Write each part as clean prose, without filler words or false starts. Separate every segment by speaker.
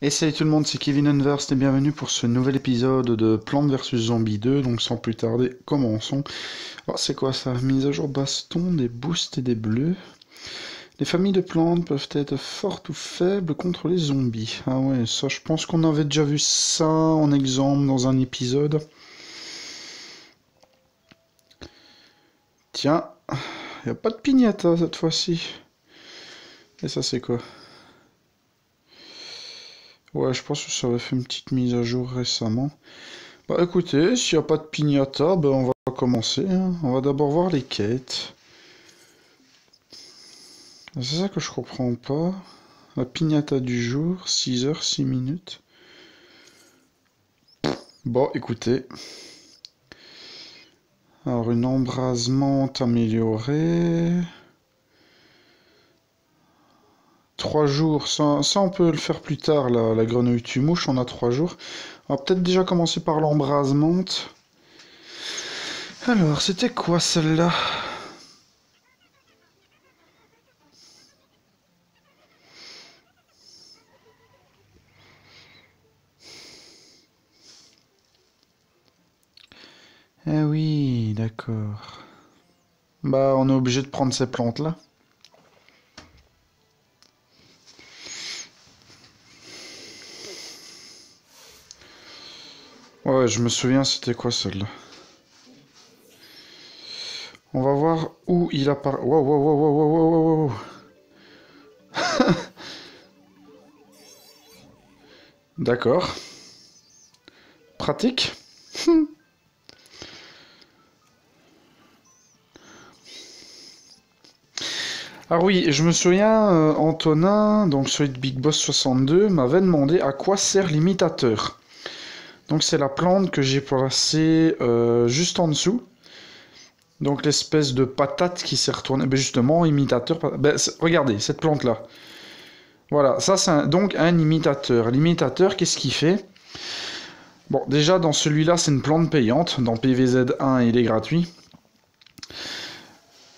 Speaker 1: Et salut tout le monde, c'est Kevin Unverse et bienvenue pour ce nouvel épisode de Plants vs Zombies 2. Donc sans plus tarder, commençons. Alors c'est quoi ça? Mise à jour baston, des boosts et des bleus. Les familles de plantes peuvent être fortes ou faibles contre les zombies. Ah ouais, ça je pense qu'on avait déjà vu ça en exemple dans un épisode. Tiens, y a pas de pignata cette fois-ci. Et ça c'est quoi? Ouais, je pense que ça avait fait une petite mise à jour récemment. Bah écoutez, s'il n'y a pas de pignata, ben on va commencer, hein. On va d'abord voir les quêtes. C'est ça que je comprends pas. La pignata du jour, 6 heures, 6 minutes. Bon, écoutez. Alors, une embrasement améliorée. 3 jours, ça on peut le faire plus tard, la grenouille tue-mouche, on a 3 jours. On va peut-être déjà commencer par l'embrasement. Alors, c'était quoi celle-là? Eh oui, d'accord. Bah, on est obligé de prendre ces plantes-là. Ouais, je me souviens, c'était quoi celle-là? On va voir où il apparaît. Wow, wow, wow, wow, wow, wow, wow, wow. D'accord. Pratique. Ah oui, je me souviens, Antonin, donc celui de Big Boss 62, m'avait demandé à quoi sert l'imitateur. Donc c'est la plante que j'ai placée juste en dessous. Donc l'espèce de patate qui s'est retournée. Ben justement, imitateur. Ben, regardez, cette plante-là. Voilà, ça c'est donc un imitateur. L'imitateur, qu'est-ce qu'il fait? Bon, déjà dans celui-là, c'est une plante payante. Dans PVZ1, il est gratuit.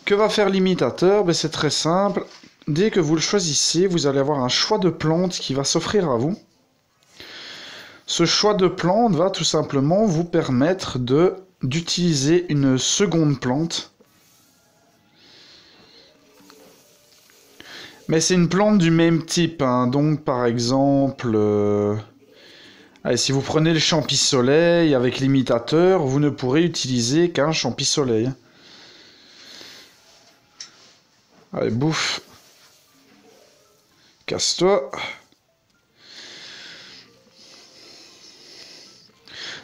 Speaker 1: Que va faire l'imitateur? Ben, c'est très simple. Dès que vous le choisissez, vous allez avoir un choix de plantes qui va s'offrir à vous. Ce choix de plante va tout simplement vous permettre d'utiliser une seconde plante. Mais c'est une plante du même type, hein. Donc par exemple, allez, si vous prenez le champi-soleil avec l'imitateur, vous ne pourrez utiliser qu'un champi-soleil. Allez, bouffe. Casse-toi.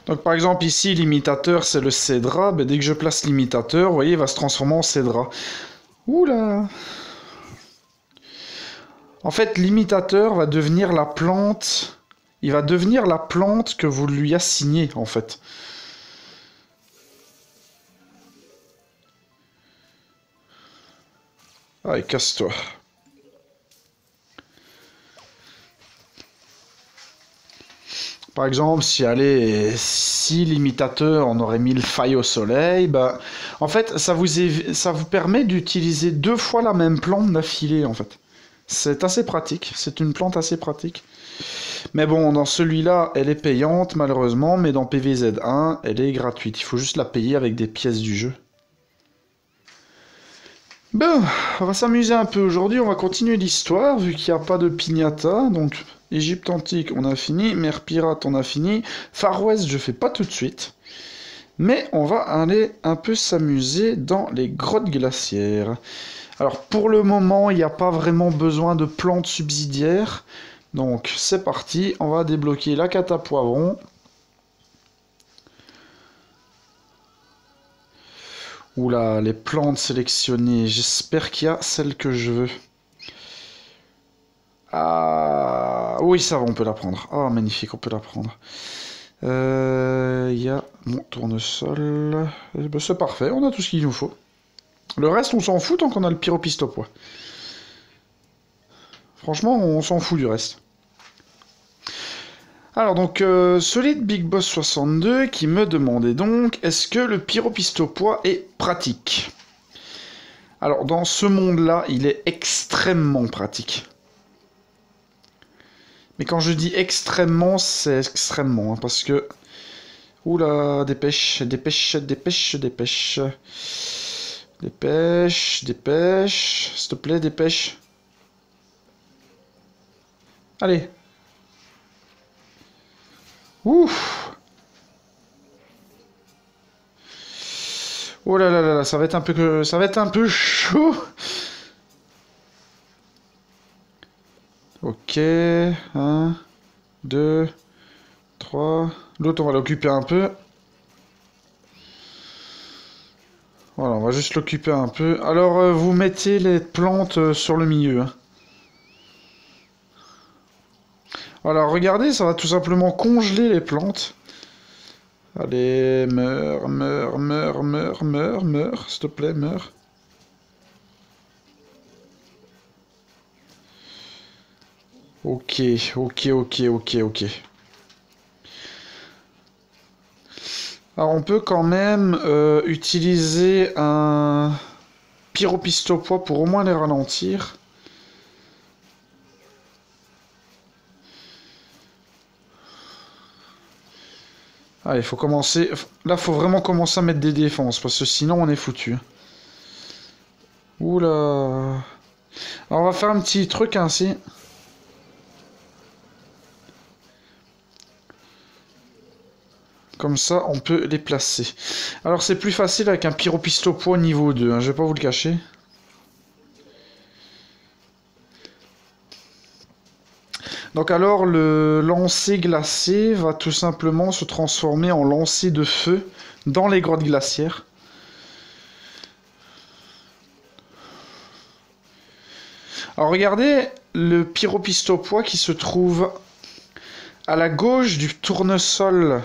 Speaker 1: Donc par exemple ici, l'imitateur c'est le cédra. Ben, dès que je place l'imitateur, vous voyez, il va se transformer en cédra. Oula! En fait, l'imitateur va devenir la plante. Il va devenir la plante que vous lui assignez, en fait. Allez, casse-toi. Par exemple, si l'imitateur en aurait mis le faille au soleil, bah, en fait, ça vous permet d'utiliser 2 fois la même plante d'affilée, en fait. C'est assez pratique, c'est une plante assez pratique. Mais bon, dans celui-là, elle est payante, malheureusement, mais dans PVZ1, elle est gratuite. Il faut juste la payer avec des pièces du jeu. Bon, on va s'amuser un peu aujourd'hui, on va continuer l'histoire, vu qu'il n'y a pas de pignata, donc Égypte antique, on a fini, mer pirate, on a fini, Far West, je fais pas tout de suite, mais on va aller un peu s'amuser dans les grottes glaciaires. Alors, pour le moment, il n'y a pas vraiment besoin de plantes subsidiaires, donc c'est parti, on va débloquer la cata poivron. Oula, les plantes sélectionnées. J'espère qu'il y a celle que je veux. Ah, oui, ça va, on peut la prendre. Ah, magnifique, on peut la prendre. Il y a mon tournesol. Eh ben, c'est parfait, on a tout ce qu'il nous faut. Le reste, on s'en fout tant qu'on a le pyropistopois. Franchement, on s'en fout du reste. Alors donc, celui de Big Boss 62 qui me demandait donc, est-ce que le pyropistopois est pratique? Alors dans ce monde-là, il est extrêmement pratique. Mais quand je dis extrêmement, c'est extrêmement, hein, parce que... Oula, dépêche, dépêche, dépêche, dépêche. Dépêche, dépêche. S'il te plaît, dépêche. Allez. Ouf. Oh là là là là, ça va être un peu chaud. Ok, 1, 2, 3. L'autre, on va l'occuper un peu. Voilà, on va juste l'occuper un peu. Alors, vous mettez les plantes sur le milieu, hein. Voilà, regardez, ça va tout simplement congeler les plantes. Allez, meurs, meurs, meurs, meurs, meurs, meurs, s'il te plaît, meurs. Ok, ok, ok, ok, ok. Alors on peut quand même utiliser un pyropistopois pour au moins les ralentir. Ah, il faut commencer... Là, faut vraiment commencer à mettre des défenses, parce que sinon on est foutu. Oula. Alors on va faire un petit truc ainsi. Comme ça, on peut les placer. Alors c'est plus facile avec un pyropistopois niveau 2, hein, je vais pas vous le cacher. Donc alors le lancer glacé va tout simplement se transformer en lancer de feu dans les grottes glaciaires. Alors regardez le pyropistopois qui se trouve à la gauche du tournesol,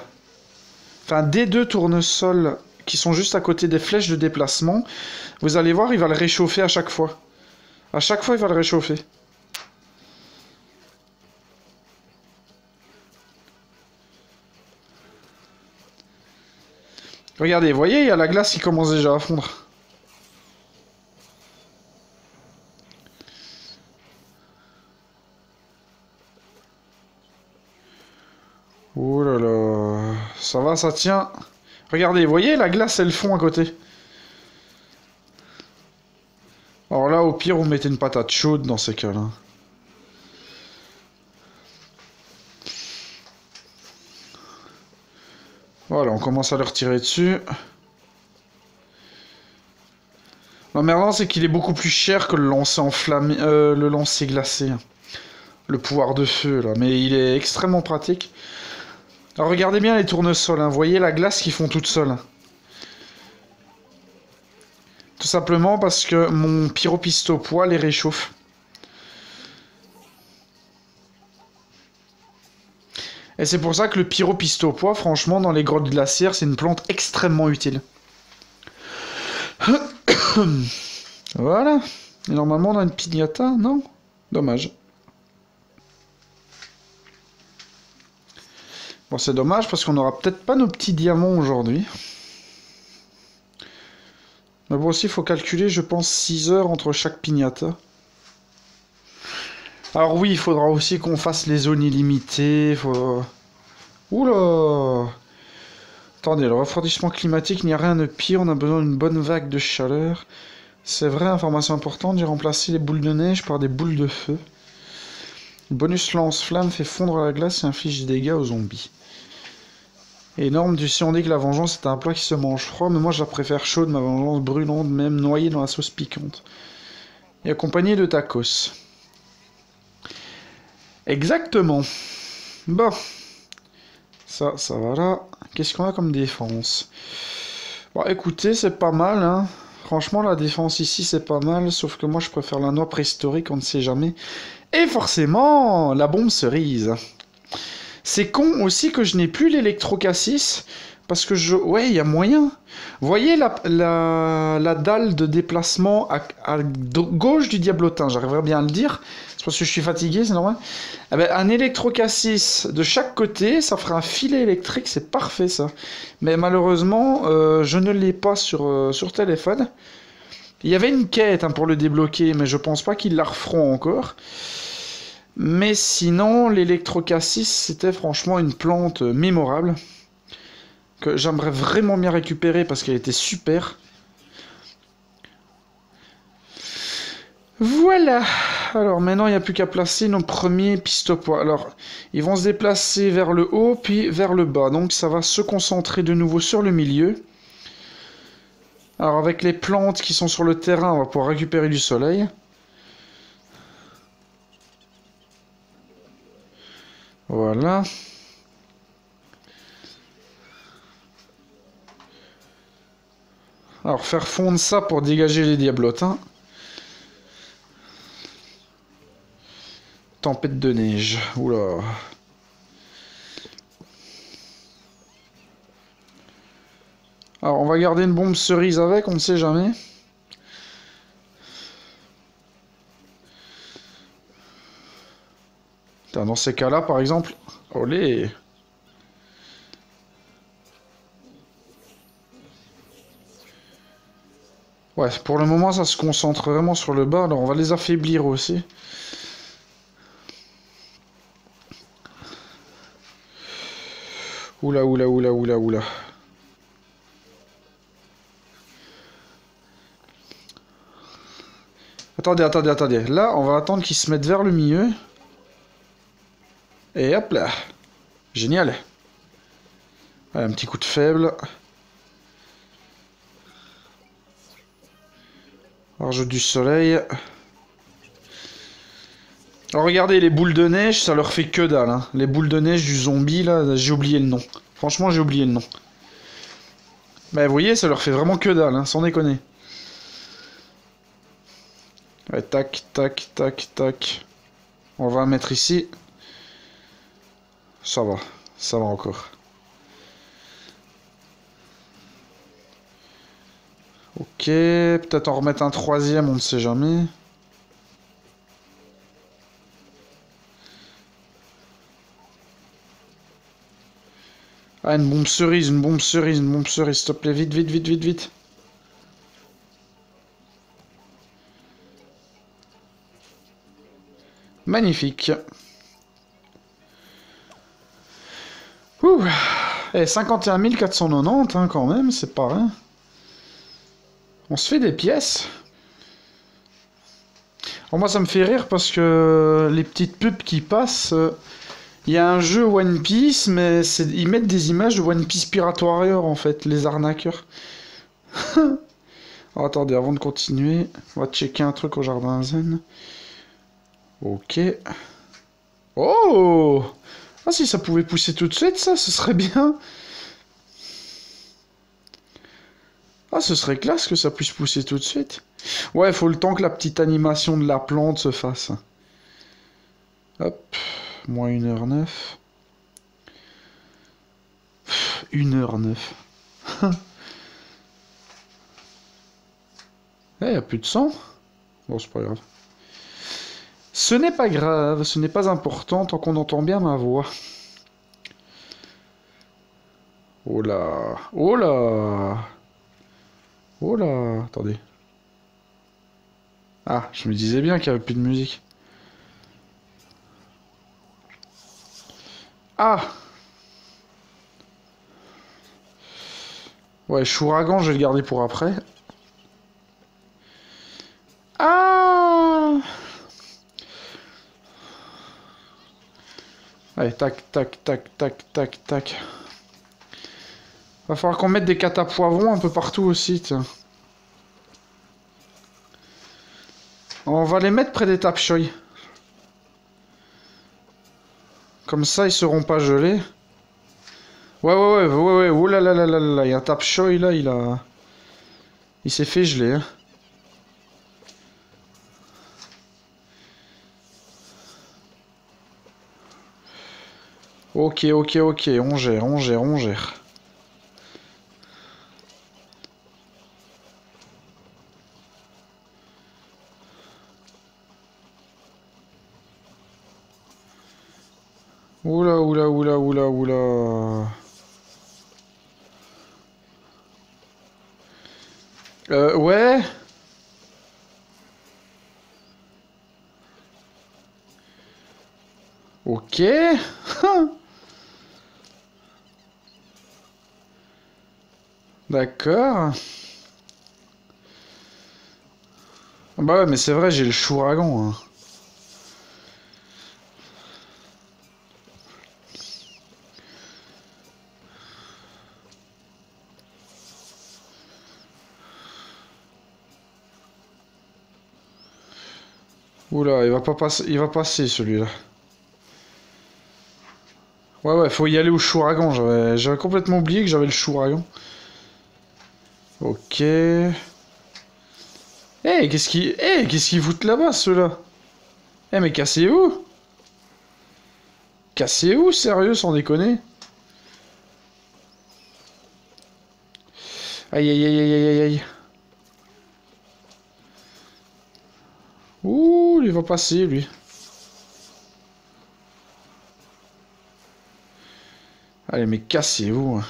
Speaker 1: enfin des deux tournesols qui sont juste à côté des flèches de déplacement. Vous allez voir, il va le réchauffer à chaque fois. À chaque fois, il va le réchauffer. Regardez, vous voyez, il y a la glace qui commence déjà à fondre. Oh là là, ça va, ça tient. Regardez, vous voyez, la glace, elle fond à côté. Alors là, au pire, vous mettez une patate chaude dans ces cas-là. Voilà, on commence à le retirer dessus. L'emmerdant, c'est qu'il est beaucoup plus cher que le lancer enflammé, le lancer glacé. Le pouvoir de feu, là. Mais il est extrêmement pratique. Alors regardez bien les tournesols, hein. Vous voyez la glace qu'ils font toute seule. Tout simplement parce que mon pyropistopois les réchauffe. Et c'est pour ça que le pyropistopois, franchement, dans les grottes glaciaires, c'est une plante extrêmement utile. Voilà. Et normalement, on a une piñata, non? Dommage. Bon, c'est dommage parce qu'on n'aura peut-être pas nos petits diamants aujourd'hui. Mais bon, aussi, il faut calculer, je pense, 6 heures entre chaque piñata. Alors oui, il faudra aussi qu'on fasse les zones illimitées. Oula! Attendez, le refroidissement climatique, il n'y a rien de pire. On a besoin d'une bonne vague de chaleur. C'est vrai, information importante, j'ai remplacé les boules de neige par des boules de feu. Le bonus lance-flamme fait fondre la glace et inflige des dégâts aux zombies. Énorme, du si on dit que la vengeance est un plat qui se mange froid, mais moi je la préfère chaude, ma vengeance brûlante, même noyée dans la sauce piquante. Et accompagnée de tacos. Exactement. Bon. Ça va là. Qu'est-ce qu'on a comme défense? Bon, écoutez, c'est pas mal, hein. Franchement, la défense ici, c'est pas mal, sauf que moi, je préfère la noix préhistorique, on ne sait jamais. Et forcément, la bombe cerise. C'est con aussi que je n'ai plus l'électrocassis, parce que ouais, il y a moyen. Vous voyez la dalle de déplacement à gauche du diablotin, j'arriverai bien à le dire. C'est parce que je suis fatigué, c'est normal. Eh ben, un électrocassis de chaque côté, ça fera un filet électrique, c'est parfait ça. Mais malheureusement, je ne l'ai pas sur téléphone. Il y avait une quête, hein, pour le débloquer, mais je pense pas qu'ils la referont encore. Mais sinon, l'électrocassis, c'était franchement une plante mémorable. Que j'aimerais vraiment bien récupérer parce qu'elle était super. Voilà. Alors maintenant, il n'y a plus qu'à placer nos premiers pistopois. Alors, ils vont se déplacer vers le haut, puis vers le bas. Donc ça va se concentrer de nouveau sur le milieu. Alors avec les plantes qui sont sur le terrain, on va pouvoir récupérer du soleil. Voilà. Alors faire fondre ça pour dégager les diablotins. Tempête de neige. Oula. Alors on va garder une bombe cerise avec, on ne sait jamais. Putain, dans ces cas-là, par exemple... Olé. Ouais, pour le moment, ça se concentre vraiment sur le bas. Alors on va les affaiblir aussi. Oula, oula, oula, oula, oula. Attendez, attendez, attendez. Là, on va attendre qu'ils se mettent vers le milieu. Et hop là. Génial. Ouais, un petit coup de faible. Rajoute du soleil. Alors regardez, les boules de neige, ça leur fait que dalle. Hein. Les boules de neige du zombie, là, j'ai oublié le nom. Franchement, j'ai oublié le nom. Mais vous voyez, ça leur fait vraiment que dalle, hein, sans déconner. Ouais, tac, tac, tac, tac. On va mettre ici. Ça va encore. Ok, peut-être en remettre un troisième, on ne sait jamais. Ah, une bombe cerise, une bombe cerise, une bombe cerise, s'il te plaît, vite, vite, vite, vite, vite. Magnifique. Ouh. Et 51 490, hein, quand même, c'est pas rien. On se fait des pièces. Alors moi, ça me fait rire parce que les petites pubs qui passent... Il y a un jeu One Piece, mais ils mettent des images de One Piece Pirate Warrior, en fait, les arnaqueurs. Alors, attendez, avant de continuer, on va checker un truc au jardin zen. Ok. Oh! Ah, si ça pouvait pousser tout de suite, ça, ce serait bien. Ah, ce serait classe que ça puisse pousser tout de suite. Ouais, il faut le temps que la petite animation de la plante se fasse. Hop, moins 1h09. 1h09. Eh, y a plus de sang. Bon, c'est pas grave. Ce n'est pas grave, ce n'est pas important tant qu'on entend bien ma voix. Oh là, oh là, oh là, attendez. Ah, je me disais bien qu'il n'y avait plus de musique. Ah! Ouais, Chouragan, je vais le garder pour après. Ah! Allez, tac, tac, tac, tac, tac, tac. Va falloir qu'on mette des catapoivrons un peu partout aussi, tiens. On va les mettre près des tapchoy. Comme ça, ils seront pas gelés. Ouais. Oh là là là là là. Il y a un tapchoy là, il s'est fait geler. Hein. Ok, on gère, on gère, on gère. Oula, oula, oula, oula, oula. Ouais. Ok. D'accord. Bah ouais, mais c'est vrai, j'ai le chouragan, hein. Oula, il va passer celui-là. Ouais, ouais, faut y aller au chouragan. J'avais complètement oublié que j'avais le chouragan. Ok. Qu'est-ce qu'ils foutent là-bas, ceux-là? Mais cassez-vous! Cassez-vous, sérieux, sans déconner? Aïe, aïe, aïe, aïe, aïe, aïe, aïe. Ouh, il va passer, lui. Allez, mais cassez-vous.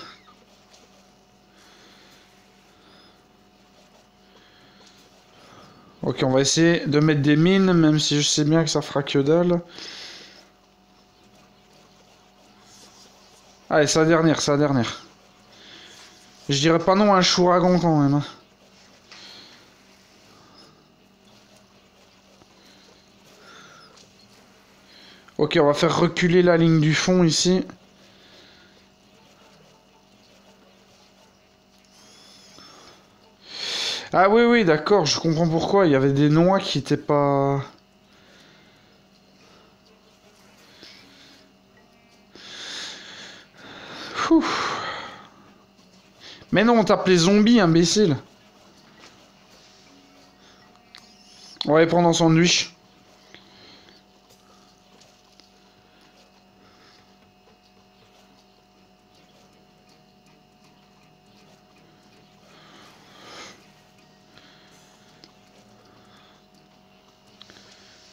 Speaker 1: Ok, on va essayer de mettre des mines, même si je sais bien que ça fera que dalle. Allez, c'est la dernière, c'est la dernière. Je dirais pas non à un chouragan quand même, hein. Ok, on va faire reculer la ligne du fond ici. Ah oui, oui, d'accord, je comprends pourquoi. Il y avait des noix qui étaient pas... Ouh. Mais non, on tape les zombies, imbécile. On va les prendre en sandwich.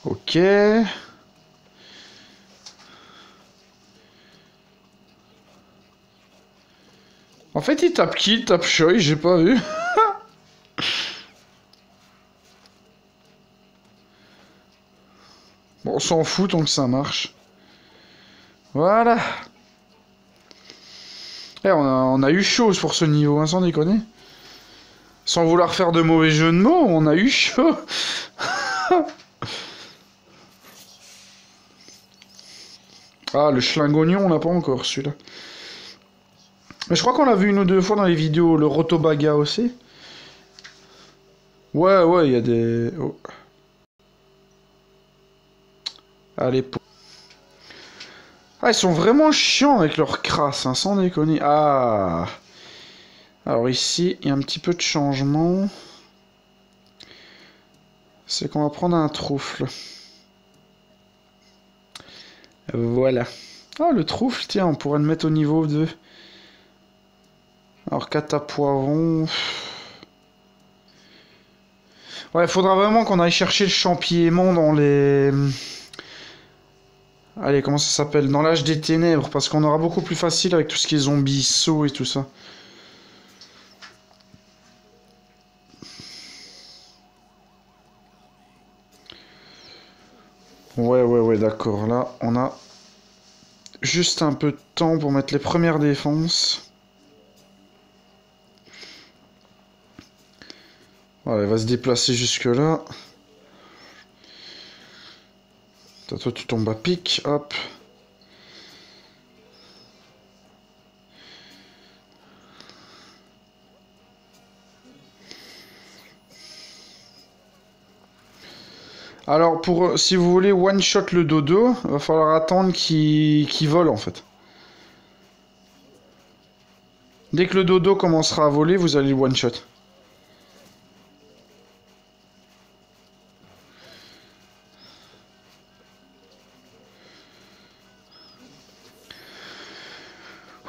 Speaker 1: Ok. En fait, il tape qui? Il tape Choi, j'ai pas vu. Bon, on s'en fout tant que ça marche. Voilà. On a eu chaud pour ce niveau, hein, sans déconner. Sans vouloir faire de mauvais jeux de mots, on a eu chaud. Ah, le schlingonnion, on l'a pas encore, celui-là. Mais je crois qu'on l'a vu une ou deux fois dans les vidéos, le Rotobaga aussi. Ouais, ouais, il y a des... Oh. Allez, ah, ils sont vraiment chiants avec leur crasse, hein, sans déconner. Ah. Alors ici, il y a un petit peu de changement. C'est qu'on va prendre un trufle. Voilà. Ah, le trufle, tiens, on pourrait le mettre au niveau 2. Alors, cata poivron. Ouais, il faudra vraiment qu'on aille chercher le champignon dans les... Allez, comment ça s'appelle? Dans l'âge des ténèbres, parce qu'on aura beaucoup plus facile avec tout ce qui est zombies, sauts et tout ça. Ouais, ouais, ouais, d'accord. Là, on a juste un peu de temps pour mettre les premières défenses. Voilà, il va se déplacer jusque là. Toi, tu tombes à pic, hop. Alors, si vous voulez one-shot le dodo, il va falloir attendre qu'il vole, en fait. Dès que le dodo commencera à voler, vous allez le one-shot.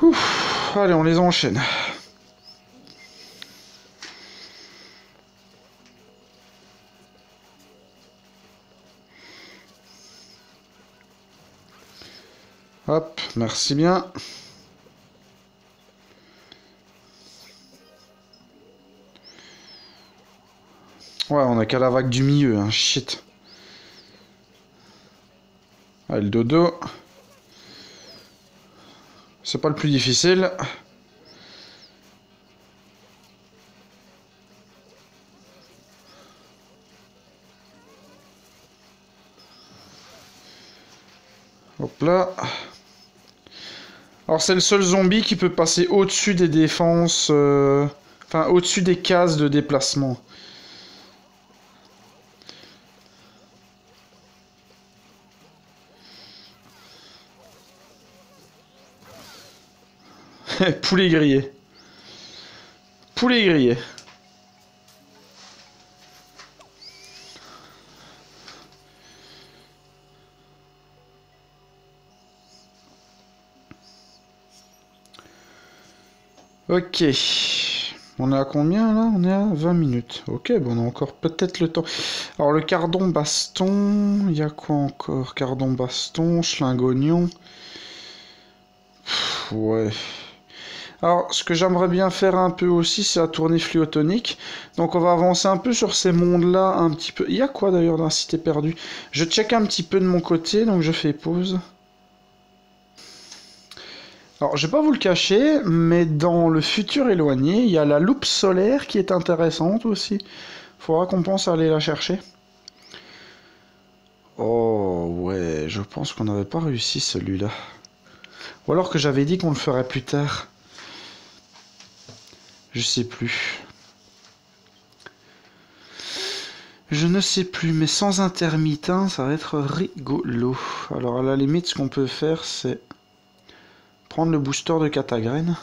Speaker 1: Ouf, allez, on les enchaîne. Hop, merci bien. Ouais, on a qu'à la vague du milieu, hein, shit. Allez, le dodo. C'est pas le plus difficile. Hop là. Alors c'est le seul zombie qui peut passer au-dessus des défenses... Enfin, au-dessus des cases de déplacement. Poulet grillé. Poulet grillé. Ok. On est à combien là? On est à 20 minutes. Ok, bon, on a encore peut-être le temps. Alors le cardon baston, il y a quoi encore? Cardon baston, schlingue oignon. Ouais. Alors ce que j'aimerais bien faire un peu aussi, c'est la tournée fluotonique. Donc on va avancer un peu sur ces mondes-là un petit peu. Il y a quoi d'ailleurs dans la cité perdue? Je check un petit peu de mon côté, donc je fais pause. Alors, je vais pas vous le cacher, mais dans le futur éloigné, il y a la loupe solaire qui est intéressante aussi. Faudra qu'on pense à aller la chercher. Oh, ouais, je pense qu'on n'avait pas réussi celui-là. Ou alors que j'avais dit qu'on le ferait plus tard. Je sais plus. Je ne sais plus, mais sans intermittent, ça va être rigolo. Alors, à la limite, ce qu'on peut faire, c'est prendre le booster de catagraine.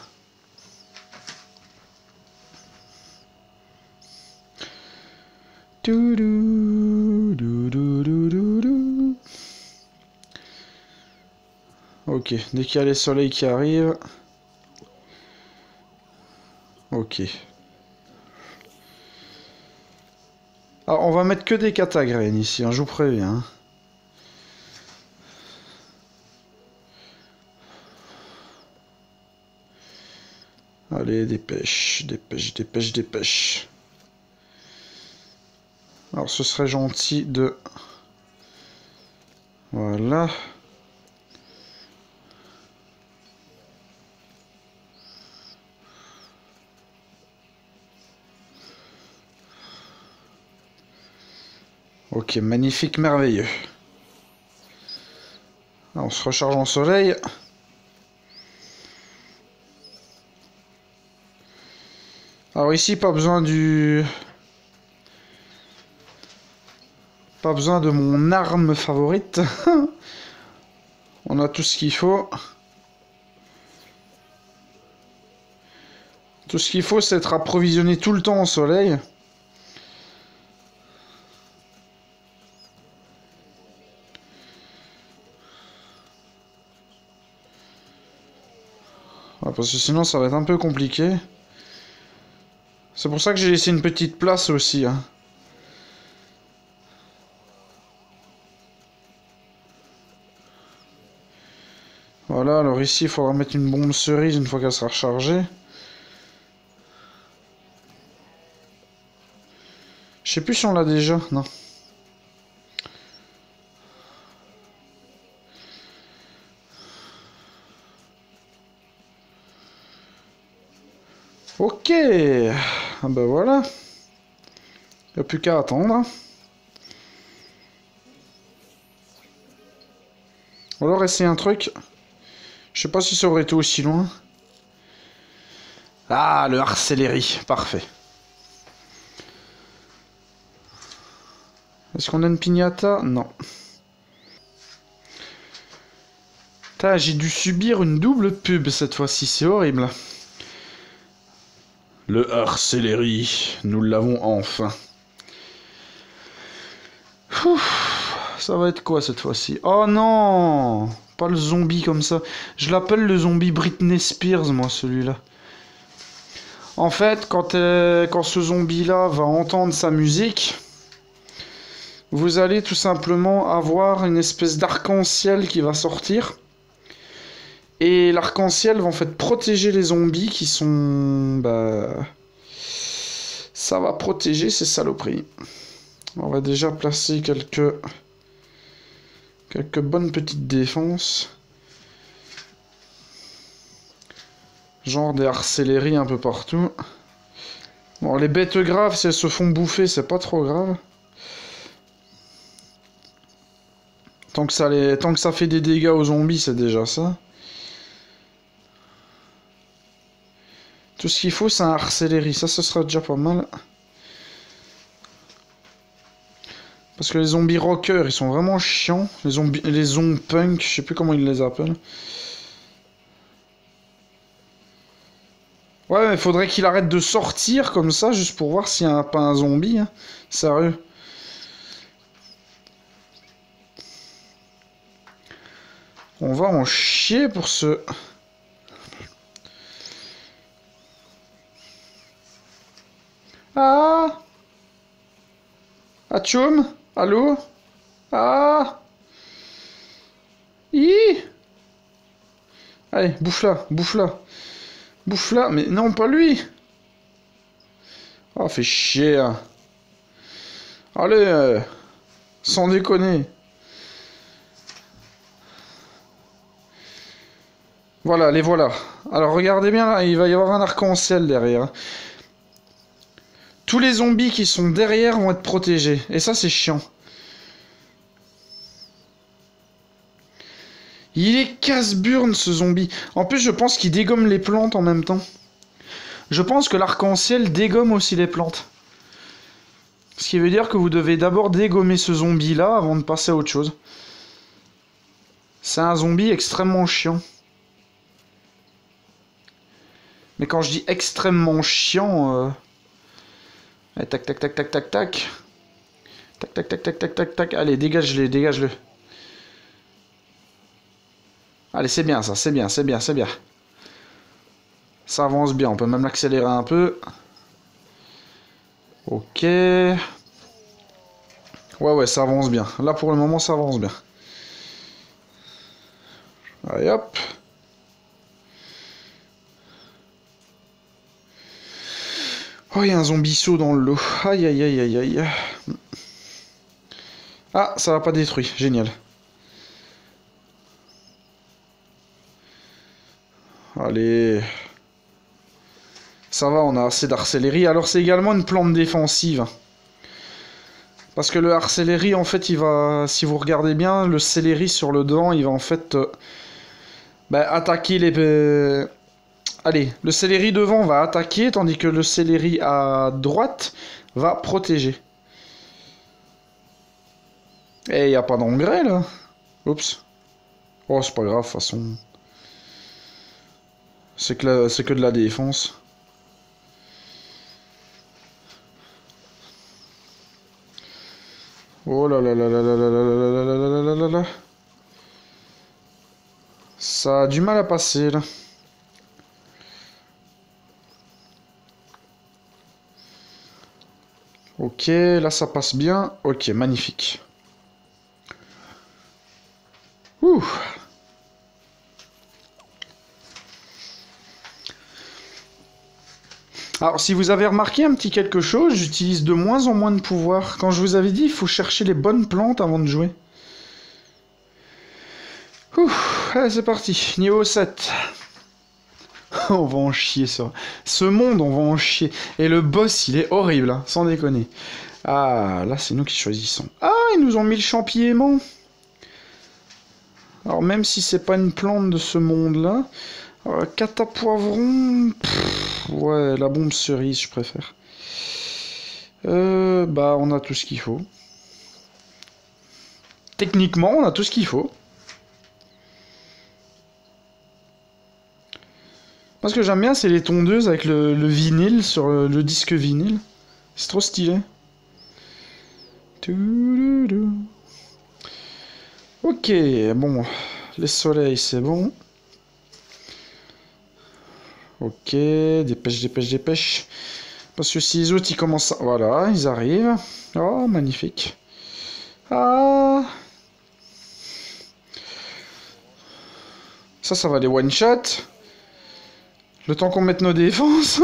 Speaker 1: Ok, dès qu'il y a les soleils qui arrivent. Ok. Alors, on va mettre que des catagraines ici, hein, je vous préviens. Allez, dépêche, dépêche, dépêche, dépêche. Alors, ce serait gentil de... Voilà. Ok, magnifique, merveilleux. Alors, on se recharge en soleil. Alors ici, pas besoin du... Pas besoin de mon arme favorite. On a tout ce qu'il faut. Tout ce qu'il faut, c'est être approvisionné tout le temps en soleil. Ouais, parce que sinon, ça va être un peu compliqué. C'est pour ça que j'ai laissé une petite place aussi, hein. Voilà, alors ici, il faudra mettre une bombe cerise une fois qu'elle sera rechargée. Je sais plus si on l'a déjà, non. Ok. Ah bah voilà. Il n'y a plus qu'à attendre. Ou alors essayer un truc. Je sais pas si ça aurait été aussi loin. Ah, le harcellerie. Parfait. Est-ce qu'on a une piñata? Non. J'ai dû subir une double pub cette fois-ci. C'est horrible. Le harcellerie. Nous l'avons enfin. Ouf, ça va être quoi cette fois-ci? Oh non! Pas le zombie comme ça. Je l'appelle le zombie Britney Spears, moi, celui-là. En fait, quand ce zombie-là va entendre sa musique, vous allez tout simplement avoir une espèce d'arc-en-ciel qui va sortir. Et l'arc-en-ciel va en fait protéger les zombies qui sont... Bah... Ça va protéger ces saloperies. On va déjà placer quelques bonnes petites défenses. Genre des arcelleries un peu partout. Bon, les bêtes graves, si elles se font bouffer, c'est pas trop grave. Tant que ça fait des dégâts aux zombies, c'est déjà ça. Tout ce qu'il faut, c'est un arcellerie. Ça, ce sera déjà pas mal. Parce que les zombies rockers, ils sont vraiment chiants. Les zombies punk, je sais plus comment ils les appellent. Ouais, mais faudrait qu'il arrête de sortir comme ça, juste pour voir s'il y a pas un zombie. Hein. Sérieux. On va en chier pour ce... Ah! Atchoum? Allô? Ah! Hi! Allez, bouffe-la, bouffe-la. Bouffe-la, mais non, pas lui! Oh, fait chier. Hein. Allez, sans déconner. Voilà, les voilà. Alors regardez bien là, il va y avoir un arc-en-ciel derrière. Tous les zombies qui sont derrière vont être protégés. Et ça, c'est chiant. Il est casse-burne, ce zombie. En plus, je pense qu'il dégomme les plantes en même temps. Je pense que l'arc-en-ciel dégomme aussi les plantes. Ce qui veut dire que vous devez d'abord dégommer ce zombie-là avant de passer à autre chose. C'est un zombie extrêmement chiant. Mais quand je dis extrêmement chiant... Allez, tac, tac, tac, tac, tac, tac. Tac, tac, tac, tac, tac, tac, tac. Allez, dégage-le, dégage-le. Allez, c'est bien ça, c'est bien, c'est bien, c'est bien. Ça avance bien, on peut même l'accélérer un peu. Ok. Ouais, ouais, ça avance bien. Là, pour le moment, ça avance bien. Allez, hop. Oh, il y a un zombie saut dans le lot. Aïe, aïe, aïe, aïe, aïe. Ah, ça l'a pas détruit. Génial. Allez. Ça va, on a assez d'arcellerie. Alors, c'est également une plante défensive. Parce que le arcellerie, en fait, il va... Si vous regardez bien, le céleri sur le devant, il va en fait... attaquer les... Allez, le céleri devant va attaquer, tandis que le céleri à droite va protéger. Et il n'y a pas d'engrais, là. Oups. Oh, c'est pas grave, de toute façon. C'est que de la défense. Oh là là là là là là là là là là là là là. Ça a du mal à passer, là. Ok, là ça passe bien. Ok, magnifique. Ouh. Alors, si vous avez remarqué un petit quelque chose, j'utilise de moins en moins de pouvoir. Quand je vous avais dit, il faut chercher les bonnes plantes avant de jouer. Ouh, allez, c'est parti. Niveau 7. On va en chier, ça. Ce monde, on va en chier. Et le boss, il est horrible, hein, sans déconner. Ah, là, c'est nous qui choisissons. Ah, ils nous ont mis le champignon. Alors, même si c'est pas une plante de ce monde-là... Catapoivron... Ouais, la bombe cerise, je préfère. On a tout ce qu'il faut. Techniquement, on a tout ce qu'il faut. Moi, ce que j'aime bien, c'est les tondeuses avec le vinyle sur le disque vinyle. C'est trop stylé. Ok, bon. Les soleils, c'est bon. Ok, dépêche, dépêche, dépêche. Parce que si les autres, ils commencent à... Voilà, ils arrivent. Oh, magnifique. Ah. Ça va les one-shot. Le temps qu'on mette nos défenses.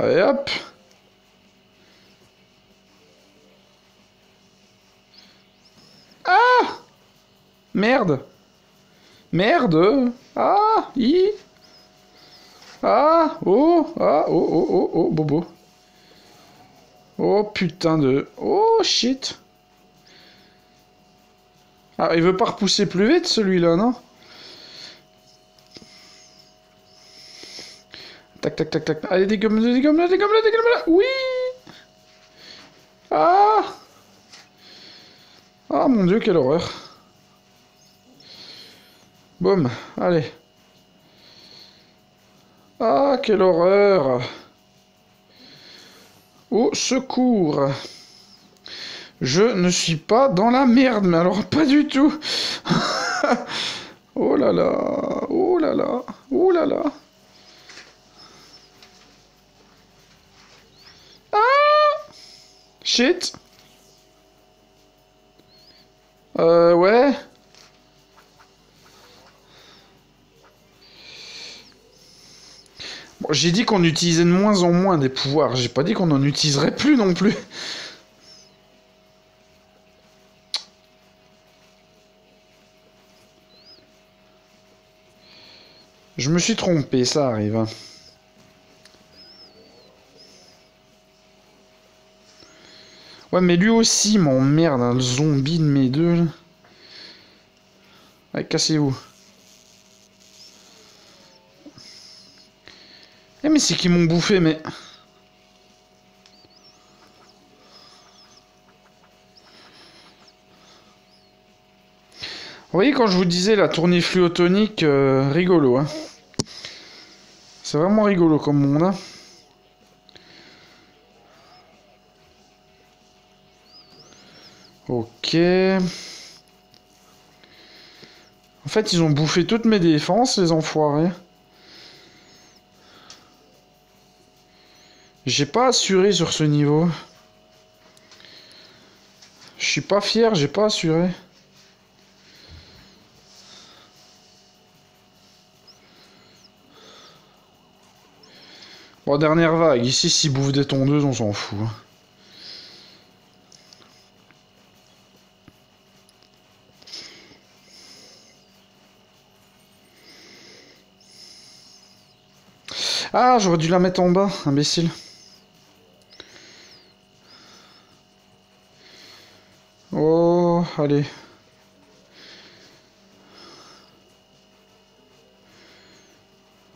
Speaker 1: Allez, hop. Ah. Merde. Merde. Ah, i. Ah, oh, bobo. Oh, putain de... Oh, shit. Ah, il veut pas repousser plus vite, celui-là, non? Tac, tac, tac, tac. Allez, dégomme-le, dégomme-le, dégomme-le, dégomme-le. Oui. Ah. Ah, mon Dieu, quelle horreur. Boum, allez. Ah, quelle horreur. Au secours. Je ne suis pas dans la merde, mais alors pas du tout. Oh là là, oh là là, oh là là. Ah! Shit. Ouais. Bon, j'ai dit qu'on utilisait de moins en moins des pouvoirs. J'ai pas dit qu'on en utiliserait plus non plus. Je me suis trompé, ça arrive. Hein. Ouais, mais lui aussi m'emmerde, hein, le zombie de mes deux. Là. Allez, cassez-vous. Eh, mais c'est qu'ils m'ont bouffé, mais... Vous voyez, quand je vous disais la tournée fluotonique, rigolo, hein. C'est vraiment rigolo comme monde, hein. Ok. En fait, ils ont bouffé toutes mes défenses, les enfoirés. J'ai pas assuré sur ce niveau. Je suis pas fier, j'ai pas assuré. Bon, dernière vague. Ici, s'ils bouffent des tondeuses, on s'en fout. Ah, j'aurais dû la mettre en bas, imbécile. Oh, allez.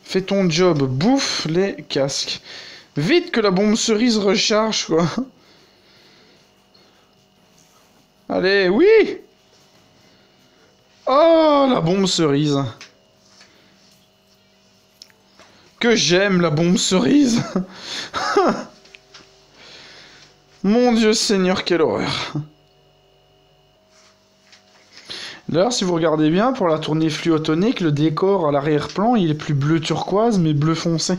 Speaker 1: Fais ton job, bouffe les casques. Vite que la bombe cerise recharge, quoi. Allez, oui! Oh, la bombe cerise. Que j'aime la bombe cerise. Mon Dieu Seigneur, quelle horreur. D'ailleurs, si vous regardez bien, pour la tournée fluotonique, le décor à l'arrière-plan, il est plus bleu turquoise, mais bleu foncé.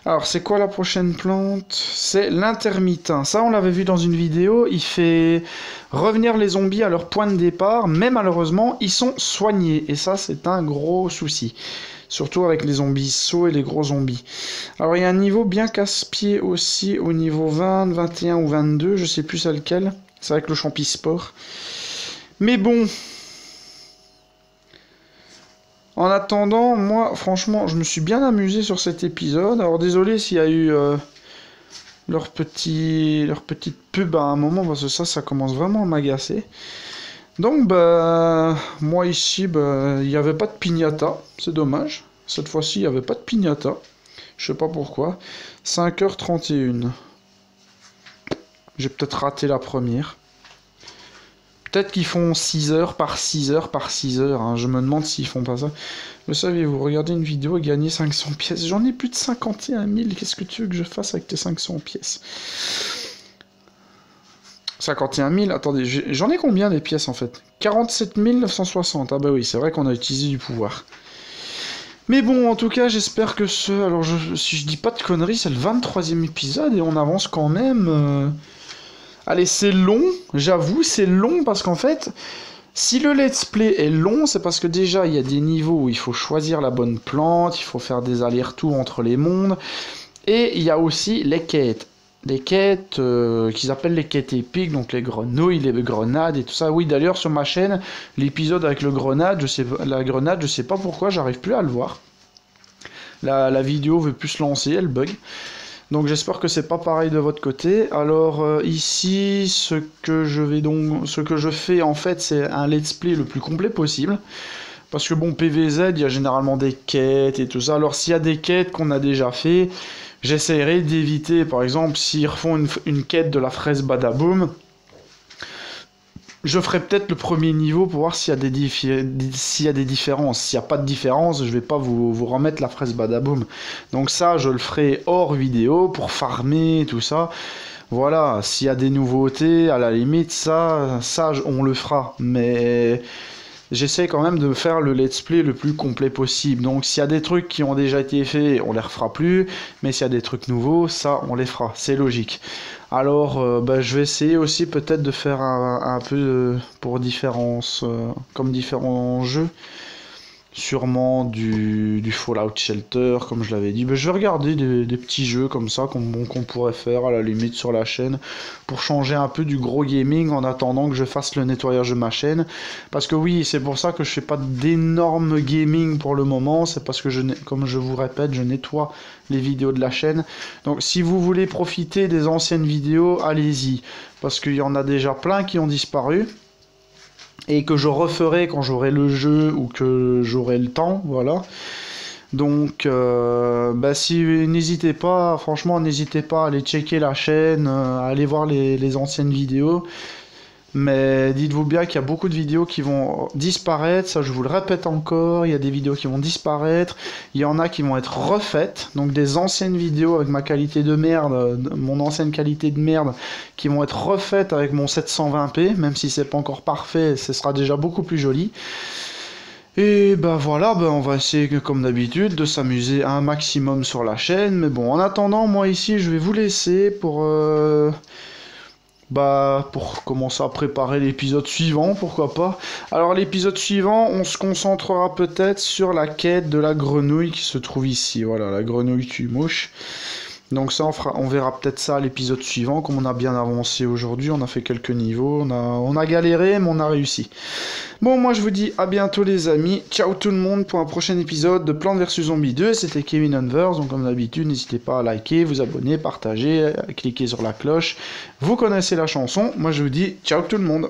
Speaker 1: Alors, c'est quoi la prochaine plante? C'est l'intermittent. Ça, on l'avait vu dans une vidéo. Il fait revenir les zombies à leur point de départ, mais malheureusement, ils sont soignés. Et ça, c'est un gros souci. Surtout avec les zombies sauts et les gros zombies. Alors, il y a un niveau bien casse-pied aussi, au niveau 20, 21 ou 22. Je sais plus c'est lequel. C'est avec le champisport. Mais bon... En attendant, moi, franchement, je me suis bien amusé sur cet épisode. Alors, désolé s'il y a eu leur petite pub à un moment, parce que ça commence vraiment à m'agacer. Donc, bah, moi ici, bah, il n'y avait pas de piñata. C'est dommage. Cette fois-ci, il n'y avait pas de piñata. Je sais pas pourquoi. 5h31. J'ai peut-être raté la première. Peut-être qu'ils font 6 heures par 6 heures par 6 heures. Hein. Je me demande s'ils font pas ça. Le saviez-vous, regardez une vidéo et gagner 500 pièces. J'en ai plus de 51 000. Qu'est-ce que tu veux que je fasse avec tes 500 pièces? 51 000? Attendez, j'en ai combien des pièces en fait? 47 960. Ah bah oui, c'est vrai qu'on a utilisé du pouvoir. Mais bon, en tout cas, j'espère que ce... Alors, si je dis pas de conneries, c'est le 23e épisode et on avance quand même... Allez, c'est long, j'avoue, c'est long parce qu'en fait, si le let's play est long, c'est parce que déjà, il y a des niveaux où il faut choisir la bonne plante, il faut faire des allers-retours entre les mondes, et il y a aussi les quêtes. des quêtes qu'ils appellent les quêtes épiques, donc les grenouilles, les grenades et tout ça. Oui, d'ailleurs sur ma chaîne, l'épisode avec la grenade, je sais pas pourquoi, j'arrive plus à le voir. La vidéo veut plus se lancer, elle bug. Donc j'espère que c'est pas pareil de votre côté. Alors ici, ce que je fais en fait, c'est un let's play le plus complet possible. Parce que bon, PVZ, il y a généralement des quêtes et tout ça. Alors s'il y a des quêtes qu'on a déjà fait, j'essaierai d'éviter. Par exemple, s'ils refont une quête de la fraise Badaboom, je ferai peut-être le premier niveau pour voir s'il y a des différences. S'il n'y a pas de différence, je vais pas vous remettre la fraise Badaboom. Donc ça, je le ferai hors vidéo pour farmer, tout ça. Voilà, s'il y a des nouveautés, à la limite, ça on le fera. Mais j'essaie quand même de faire le let's play le plus complet possible. Donc s'il y a des trucs qui ont déjà été faits, on les refera plus. Mais s'il y a des trucs nouveaux, ça, on les fera. C'est logique. Alors, je vais essayer aussi peut-être de faire un peu pour comme différents jeux. Sûrement du Fallout Shelter, comme je l'avais dit. Je vais regarder des petits jeux comme ça qu'on pourrait faire à la limite sur la chaîne pour changer un peu du gros gaming en attendant que je fasse le nettoyage de ma chaîne. Parce que oui, c'est pour ça que je fais pas d'énorme gaming pour le moment. C'est parce que, comme je vous répète, je nettoie les vidéos de la chaîne. Donc si vous voulez profiter des anciennes vidéos, allez-y. Parce qu'il y en a déjà plein qui ont disparu. Et que je referai quand j'aurai le jeu ou que j'aurai le temps, voilà. Donc, n'hésitez pas, franchement, n'hésitez pas à aller checker la chaîne, à aller voir les anciennes vidéos. Mais dites-vous bien qu'il y a beaucoup de vidéos qui vont disparaître, ça je vous le répète encore, il y a des vidéos qui vont disparaître, il y en a qui vont être refaites, donc des anciennes vidéos avec ma qualité de merde, mon ancienne qualité de merde, qui vont être refaites avec mon 720p, même si c'est pas encore parfait, ce sera déjà beaucoup plus joli. Et voilà, on va essayer comme d'habitude de s'amuser un maximum sur la chaîne, mais bon, en attendant, moi ici je vais vous laisser pour commencer à préparer l'épisode suivant, pourquoi pas. Alors l'épisode suivant, on se concentrera peut-être sur la quête de la grenouille qui se trouve ici. Voilà, la grenouille tue-mouche. Donc ça, on verra peut-être ça à l'épisode suivant, comme on a bien avancé aujourd'hui, on a fait quelques niveaux, on a galéré, mais on a réussi. Bon, moi je vous dis à bientôt les amis, ciao tout le monde pour un prochain épisode de Plants vs Zombies 2, c'était Kevin Unverse, donc comme d'habitude, n'hésitez pas à liker, vous abonner, partager, cliquer sur la cloche, vous connaissez la chanson, moi je vous dis ciao tout le monde.